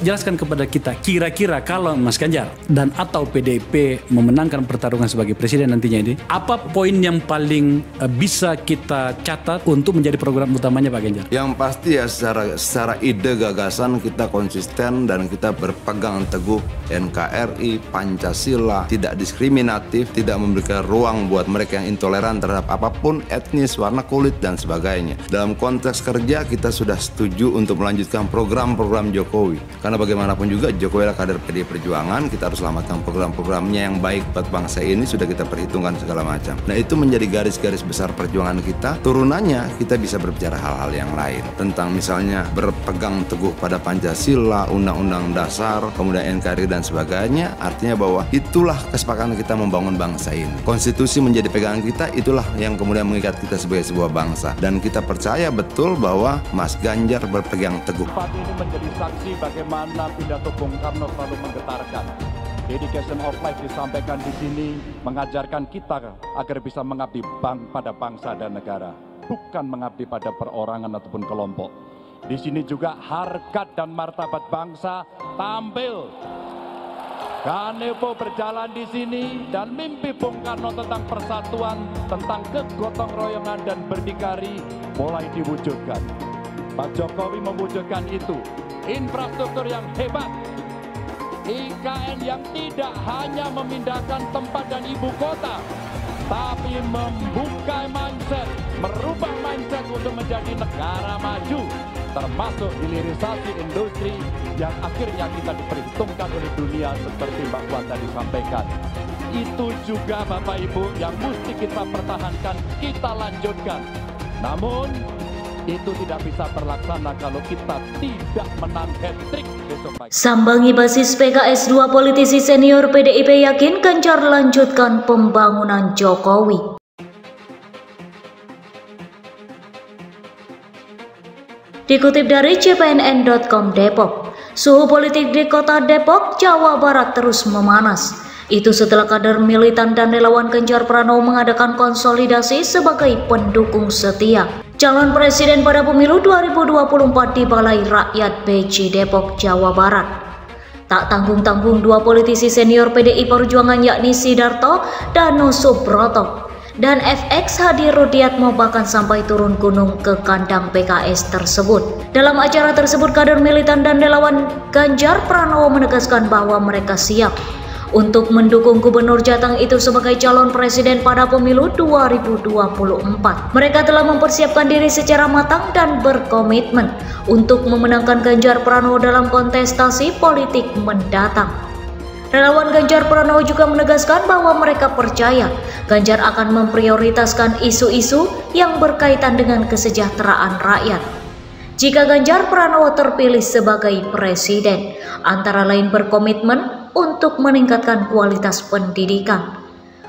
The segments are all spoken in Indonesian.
jelaskan kepada kita, kira-kira kalau Mas Ganjar dan atau PDIP memenangkan pertarungan sebagai presiden nantinya ini, apa poin yang paling bisa kita catat untuk menjadi program utamanya Pak Ganjar? Yang pasti ya secara ide gagasan kita konsisten dan kita berpegang teguh NKRI, Pancasila, tidak diskriminatif, tidak memberikan ruang buat mereka yang intoleran terhadap apapun, etnis, warna kulit dan sebagainya. Dalam konteks kerja kita sudah setuju untuk melanjutkan program-program Jokowi. Karena bagaimanapun juga Jokowi adalah kader PDI Perjuangan, kita harus selamatkan program-programnya yang baik buat bangsa ini, sudah kita perhitungkan segala macam. Nah itu menjadi garis-garis besar perjuangan kita. Turunannya kita bisa berbicara hal-hal yang lain. Tentang misalnya berpegang teguh pada Pancasila, Undang-Undang Dasar, kemudian NKRI dan sebagainya. Artinya bahwa itulah kesepakatan kita membangun bangsa ini. Konstitusi menjadi pegangan kita, itulah yang kemudian mengikat kita sebagai sebuah bangsa. Dan kita percaya betul bahwa Mas Ganjar berpegang teguh. Saat ini menjadi saksi bagaimana pidato Bung Karno selalu menggetarkan. Dedication of life disampaikan di sini mengajarkan kita agar bisa mengabdi pada bangsa dan negara, bukan mengabdi pada perorangan ataupun kelompok. Di sini juga harkat dan martabat bangsa tampil. Kanepo berjalan di sini dan mimpi Bung Karno tentang persatuan, tentang kegotong royongan dan berdikari mulai diwujudkan. Pak Jokowi mewujudkan itu, infrastruktur yang hebat, IKN yang tidak hanya memindahkan tempat dan ibu kota, tapi membuka mindset, merubah mindset untuk menjadi negara maju, termasuk hilirisasi industri yang akhirnya kita diperhitungkan oleh dunia seperti Mbak Puan tadi sampaikan. Itu juga Bapak Ibu yang mesti kita pertahankan, kita lanjutkan. Namun itu tidak bisa terlaksana kalau kita tidak menang hat-trick besok pagi. Sambangi basis PKS, dua politisi senior PDIP yakin Ganjar lanjutkan pembangunan Jokowi. Dikutip dari cpnn.com Depok, suhu politik di kota Depok, Jawa Barat terus memanas. Itu setelah kader militan dan relawan Ganjar Pranowo mengadakan konsolidasi sebagai pendukung setia calon presiden pada pemilu 2024 di Balai Rakyat Beji Depok, Jawa Barat. Tak tanggung-tanggung dua politisi senior PDI Perjuangan yakni Sidarto Danu Subroto dan FX Hadi Rudiatmo bahkan sampai turun gunung ke kandang PKS tersebut. Dalam acara tersebut kader militan dan relawan Ganjar Pranowo menegaskan bahwa mereka siap untuk mendukung Gubernur Jateng itu sebagai calon presiden pada pemilu 2024. Mereka telah mempersiapkan diri secara matang dan berkomitmen untuk memenangkan Ganjar Pranowo dalam kontestasi politik mendatang. Relawan Ganjar Pranowo juga menegaskan bahwa mereka percaya Ganjar akan memprioritaskan isu-isu yang berkaitan dengan kesejahteraan rakyat. Jika Ganjar Pranowo terpilih sebagai presiden, antara lain berkomitmen untuk meningkatkan kualitas pendidikan,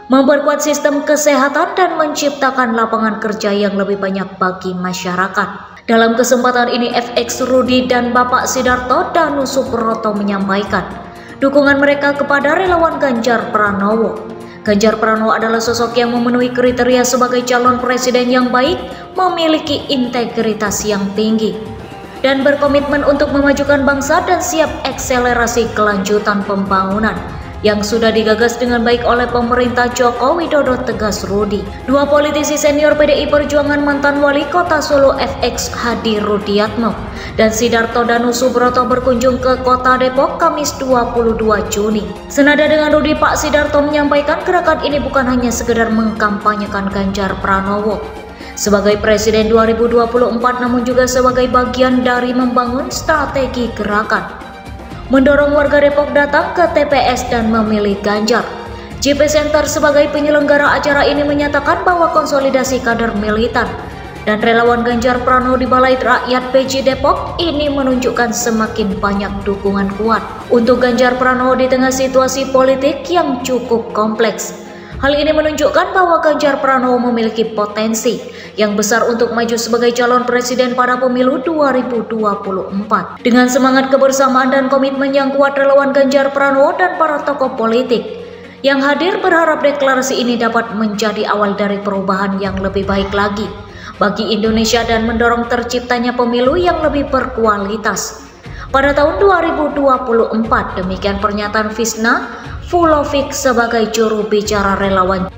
memperkuat sistem kesehatan dan menciptakan lapangan kerja yang lebih banyak bagi masyarakat. Dalam kesempatan ini FX Rudi dan Bapak Sidarto Danu Subroto menyampaikan dukungan mereka kepada relawan Ganjar Pranowo. Ganjar Pranowo adalah sosok yang memenuhi kriteria sebagai calon presiden yang baik, memiliki integritas yang tinggi, dan berkomitmen untuk memajukan bangsa dan siap akselerasi kelanjutan pembangunan yang sudah digagas dengan baik oleh pemerintah Joko Widodo, tegas Rudi. Dua politisi senior PDI Perjuangan mantan wali kota Solo FX Hadi Rudiatmo dan Sidarto Danu Subroto berkunjung ke kota Depok Kamis 22 Juni. Senada dengan Rudi, Pak Sidarto menyampaikan gerakan ini bukan hanya sekedar mengkampanyekan Ganjar Pranowo sebagai presiden 2024, namun juga sebagai bagian dari membangun strategi gerakan, mendorong warga Depok datang ke TPS dan memilih Ganjar. JP Center sebagai penyelenggara acara ini menyatakan bahwa konsolidasi kader militan dan relawan Ganjar Pranowo di Balai Rakyat Beji Depok ini menunjukkan semakin banyak dukungan kuat untuk Ganjar Pranowo di tengah situasi politik yang cukup kompleks. Hal ini menunjukkan bahwa Ganjar Pranowo memiliki potensi yang besar untuk maju sebagai calon presiden pada pemilu 2024. Dengan semangat kebersamaan dan komitmen yang kuat, relawan Ganjar Pranowo dan para tokoh politik yang hadir berharap deklarasi ini dapat menjadi awal dari perubahan yang lebih baik lagi bagi Indonesia dan mendorong terciptanya pemilu yang lebih berkualitas. pada tahun 2024. Demikian pernyataan Visna Vulovic sebagai juru bicara relawan